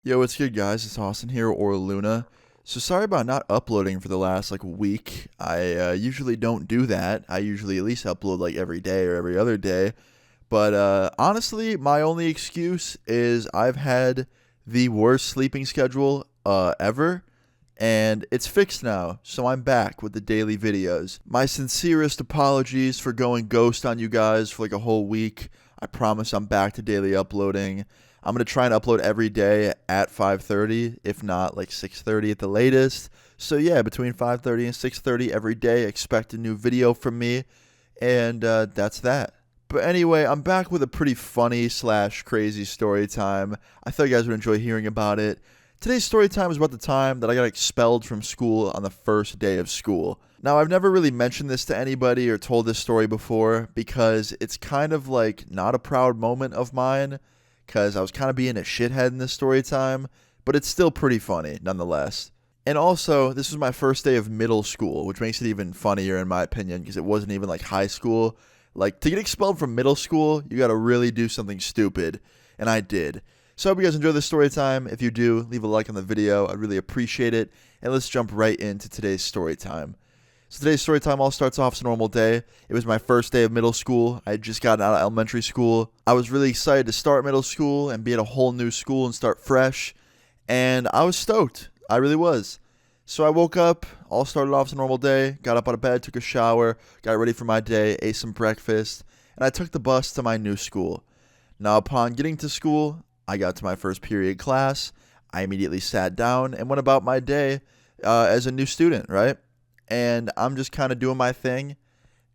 Yo, what's good, guys? It's Austin here, or Luna. So sorry about not uploading for the last week. I usually don't do that. I usually at least upload every day or every other day. But honestly, my only excuse is I've had the worst sleeping schedule ever, and it's fixed now. So I'm back with the daily videos. My sincerest apologies for going ghost on you guys for a whole week. I promise I'm back to daily uploading. I'm going to try and upload every day at 5:30, if not 6:30 at the latest. So yeah, between 5:30 and 6:30 every day, expect a new video from me, and that's that. But anyway, I'm back with a pretty funny slash crazy story time. I thought you guys would enjoy hearing about it. Today's story time is about the time that I got expelled from school on the first day of school. Now, I've never really mentioned this to anybody or told this story before because it's kind of not a proud moment of mine, because I was kind of being a shithead in this story time, but it's still pretty funny nonetheless. And also, this was my first day of middle school, which makes it even funnier in my opinion, because it wasn't even high school. To get expelled from middle school, you gotta really do something stupid, and I did. So I hope you guys enjoy this story time. If you do, leave a like on the video. I'd really appreciate it. And let's jump right into today's story time. So today's story time all starts off as a normal day. It was my first day of middle school. I had just gotten out of elementary school. I was really excited to start middle school and be at a whole new school and start fresh. And I was stoked. I really was. So I woke up, all started off as a normal day, got up out of bed, took a shower, got ready for my day, ate some breakfast, and I took the bus to my new school. Now upon getting to school, I got to my first period class. I immediately sat down and went about my day as a new student, right? And I'm just kind of doing my thing.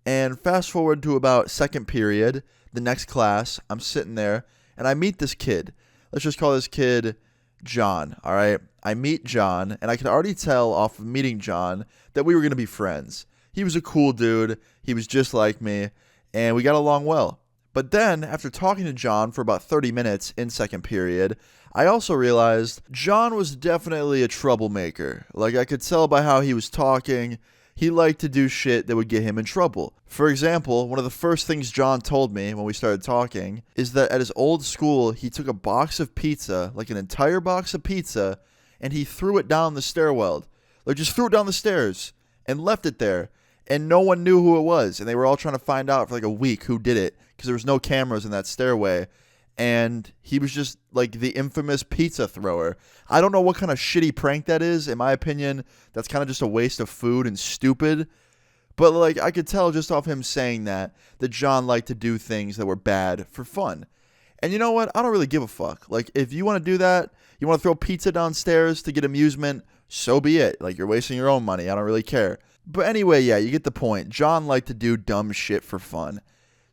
And fast forward to about second period, the next class, I'm sitting there and I meet this kid. Let's just call this kid John, all right? I meet John, and I could already tell off of meeting John that we were going to be friends. He was a cool dude. He was just like me, and we got along well. But then, after talking to John for about 30 minutes in second period, I also realized John was definitely a troublemaker. I could tell by how he was talking, he liked to do shit that would get him in trouble. For example, one of the first things John told me when we started talking is that at his old school, he took a box of pizza, an entire box of pizza, and he threw it down the stairwell. Just threw it down the stairs and left it there. And no one knew who it was. And they were all trying to find out for a week who did it, because there was no cameras in that stairway. And he was just the infamous pizza thrower. I don't know what kind of shitty prank that is. In my opinion, that's kind of just a waste of food and stupid. But I could tell just off him saying that John liked to do things that were bad for fun. And you know what? I don't really give a fuck. If you want to do that, you want to throw pizza downstairs to get amusement, so be it. You're wasting your own money. I don't really care. But anyway, yeah, you get the point. John liked to do dumb shit for fun.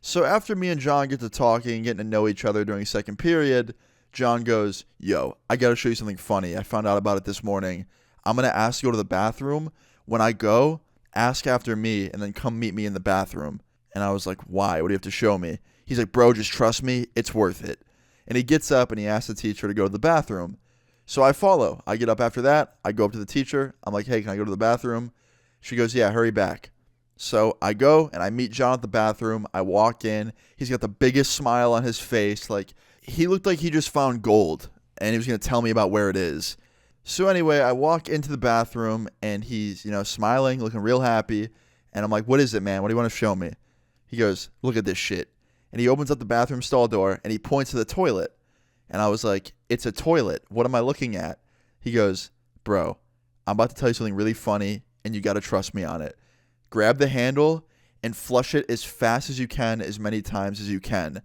So after me and John get to talking, getting to know each other during second period, John goes, "Yo, I gotta show you something funny. I found out about it this morning. I'm gonna ask you to go to the bathroom. When I go, ask after me and then come meet me in the bathroom." And I was like, "Why? What do you have to show me?" He's like, "Bro, just trust me. It's worth it." And he gets up and he asks the teacher to go to the bathroom. So I follow. I get up after that. I go up to the teacher. I'm like, "Hey, can I go to the bathroom?" She goes, "Yeah, hurry back." So I go and I meet John at the bathroom. I walk in. He's got the biggest smile on his face. He looked like he just found gold and he was going to tell me about where it is. So anyway, I walk into the bathroom and he's, smiling, looking real happy. And I'm like, "What is it, man? What do you want to show me?" He goes, "Look at this shit." And he opens up the bathroom stall door and he points to the toilet. And I was like, "It's a toilet. What am I looking at?" He goes, "Bro, I'm about to tell you something really funny and you got to trust me on it. Grab the handle and flush it as fast as you can, as many times as you can."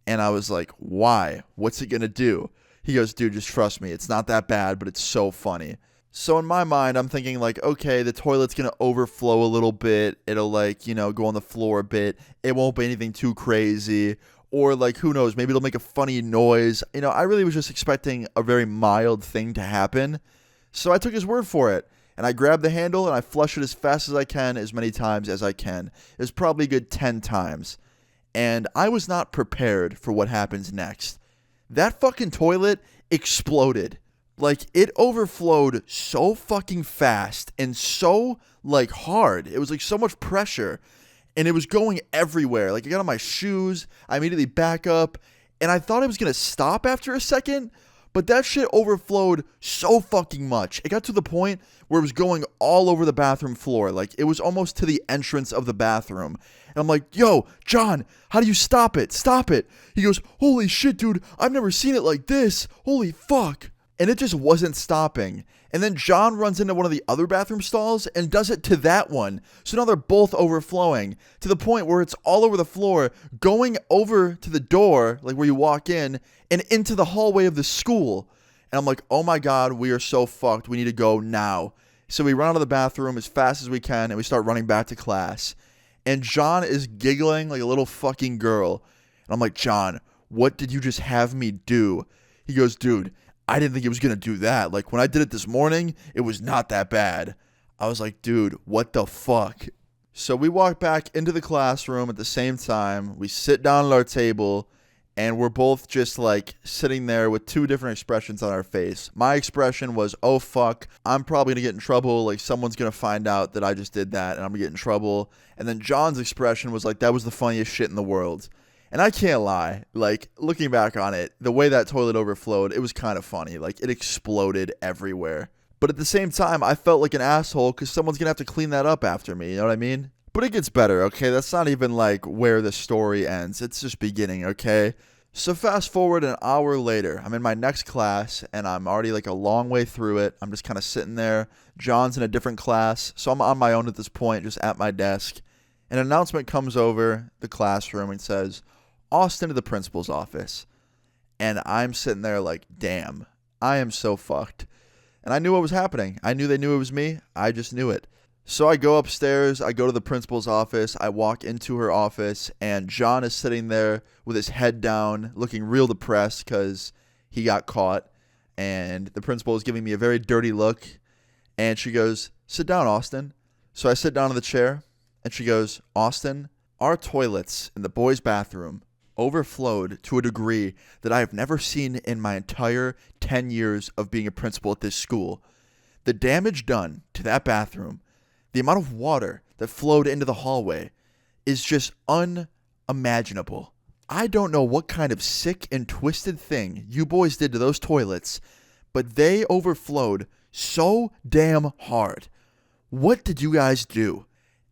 And I was like, "Why? What's it going to do?" He goes, "Dude, just trust me. It's not that bad, but it's so funny." So in my mind, I'm thinking okay, the toilet's going to overflow a little bit. It'll go on the floor a bit. It won't be anything too crazy. Or who knows, maybe it'll make a funny noise. I really was just expecting a very mild thing to happen. So I took his word for it. And I grab the handle and I flush it as fast as I can, as many times as I can. It was probably a good 10 times. And I was not prepared for what happens next. That fucking toilet exploded. It overflowed so fucking fast and so, hard. It was, so much pressure. And it was going everywhere. I got on my shoes. I immediately back up. And I thought it was going to stop after a second. But that shit overflowed so fucking much. It got to the point where it was going all over the bathroom floor. Like, it was almost to the entrance of the bathroom. And I'm like, yo, John, how do you stop it? Stop it. He goes, holy shit, dude, I've never seen it like this. Holy fuck. And it just wasn't stopping. And then John runs into one of the other bathroom stalls and does it to that one. So now they're both overflowing to the point where it's all over the floor, going over to the door, like where you walk in, and into the hallway of the school. And I'm like, oh my God, we are so fucked. We need to go now. So we run out of the bathroom as fast as we can, and we start running back to class. And John is giggling like a little fucking girl. And I'm like, John, what did you just have me do? He goes, dude, I didn't think it was going to do that. Like, when I did it this morning, it was not that bad. I was like, dude, what the fuck? So we walk back into the classroom at the same time. We sit down at our table, and we're both just, like, sitting there with two different expressions on our face. My expression was, oh, fuck, I'm probably going to get in trouble. Like, someone's going to find out that I just did that, and I'm going to get in trouble. And then John's expression was like, that was the funniest shit in the world. And I can't lie, like, looking back on it, the way that toilet overflowed, it was kind of funny. Like, it exploded everywhere. But at the same time, I felt like an asshole because someone's going to have to clean that up after me, you know what I mean? But it gets better, okay? That's not even, like, where the story ends. It's just beginning, okay? So fast forward an hour later, I'm in my next class, and I'm already, like, a long way through it. I'm just kind of sitting there. John's in a different class, so I'm on my own at this point, just at my desk. An announcement comes over the classroom and says, Austin to the principal's office. And I'm sitting there like, damn, I am so fucked. And I knew what was happening. I knew they knew it was me. I just knew it. So I go upstairs. I go to the principal's office. I walk into her office. And John is sitting there with his head down, looking real depressed because he got caught. And the principal is giving me a very dirty look. And she goes, sit down, Austin. So I sit down in the chair. And she goes, Austin, our toilets in the boys' bathroom overflowed to a degree that I have never seen in my entire 10 years of being a principal at this school. The damage done to that bathroom, the amount of water that flowed into the hallway is just unimaginable. I don't know what kind of sick and twisted thing you boys did to those toilets, but they overflowed so damn hard. What did you guys do?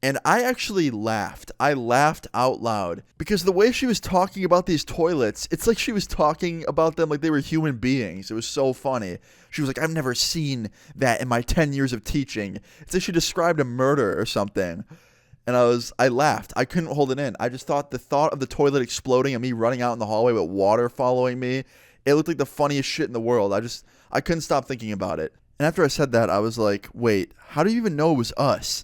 And I actually laughed. I laughed out loud because the way she was talking about these toilets, it's like she was talking about them like they were human beings. It was so funny. She was like, I've never seen that in my 10 years of teaching. It's like she described a murder or something. And I laughed. I couldn't hold it in. I just thought the thought of the toilet exploding and me running out in the hallway with water following me, it looked like the funniest shit in the world. I couldn't stop thinking about it. And after I said that, I was like, wait, how do you even know it was us?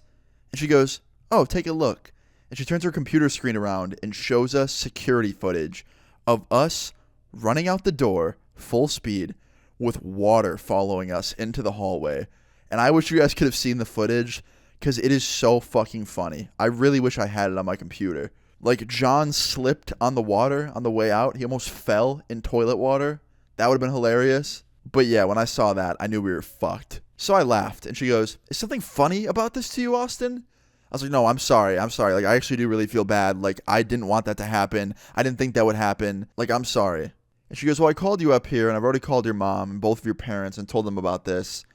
And she goes, oh, take a look. And she turns her computer screen around and shows us security footage of us running out the door, full speed, with water following us into the hallway. And I wish you guys could have seen the footage because it is so fucking funny. I really wish I had it on my computer. Like, John slipped on the water on the way out. He almost fell in toilet water. That would have been hilarious. But yeah, when I saw that, I knew we were fucked. So I laughed. And she goes, is something funny about this to you, Austin? I was like, no, I'm sorry. Like, I actually do really feel bad. Like, I didn't want that to happen. I didn't think that would happen. Like, I'm sorry. And she goes, well, I called you up here, and I've already called your mom and both of your parents and told them about this.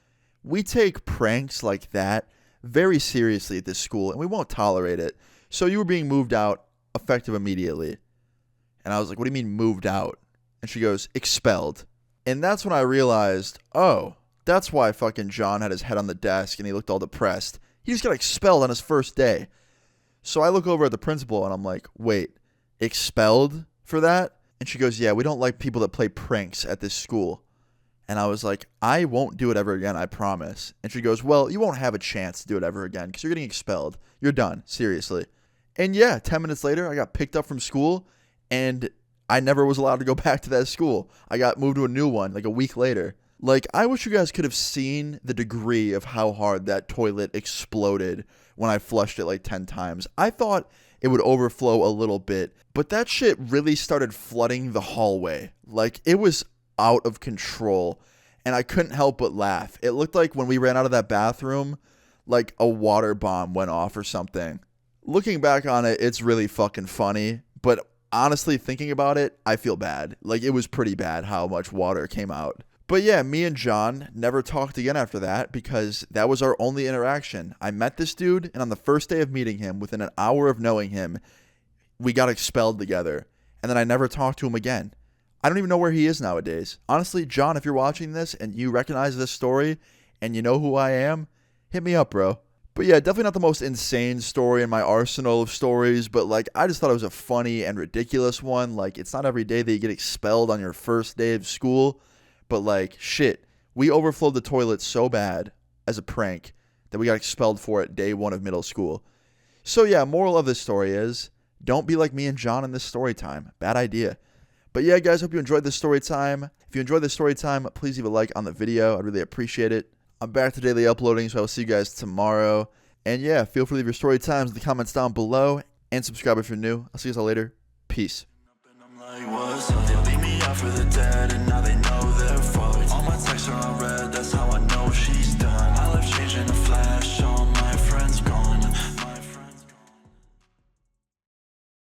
We take pranks like that very seriously at this school, and we won't tolerate it. So you were being moved out effective immediately. And I was like, what do you mean moved out? And she goes, expelled. And that's when I realized, oh, that's why fucking John had his head on the desk and he looked all depressed. He just got expelled on his first day. So I look over at the principal and I'm like, wait, expelled for that? And she goes, yeah, we don't like people that play pranks at this school. And I was like, I won't do it ever again, I promise. And she goes, well, you won't have a chance to do it ever again because you're getting expelled. You're done, seriously. And yeah, 10 minutes later, I got picked up from school and I never was allowed to go back to that school. I got moved to a new one like a week later. Like, I wish you guys could have seen the degree of how hard that toilet exploded when I flushed it like 10 times. I thought it would overflow a little bit, but that shit really started flooding the hallway. Like, it was out of control, and I couldn't help but laugh. It looked like when we ran out of that bathroom, like a water bomb went off or something. Looking back on it, it's really fucking funny, but honestly, thinking about it, I feel bad. Like, it was pretty bad how much water came out. But yeah, me and John never talked again after that because that was our only interaction. I met this dude, and on the first day of meeting him, within an hour of knowing him, we got expelled together. And then I never talked to him again. I don't even know where he is nowadays. Honestly, John, if you're watching this and you recognize this story and you know who I am, hit me up, bro. But yeah, definitely not the most insane story in my arsenal of stories, but like I just thought it was a funny and ridiculous one. Like it's not every day that you get expelled on your first day of school, but like shit, we overflowed the toilet so bad as a prank that we got expelled for it day 1 of middle school. So yeah, moral of this story is don't be like me and John in this story time. Bad idea. But yeah, guys, hope you enjoyed this story time. If you enjoyed this story time, please leave a like on the video. I'd really appreciate it. I'm back to daily uploading, so I will see you guys tomorrow. And yeah, feel free to leave your story times in the comments down below. And subscribe if you're new. I'll see you guys all later. Peace. All my texts are already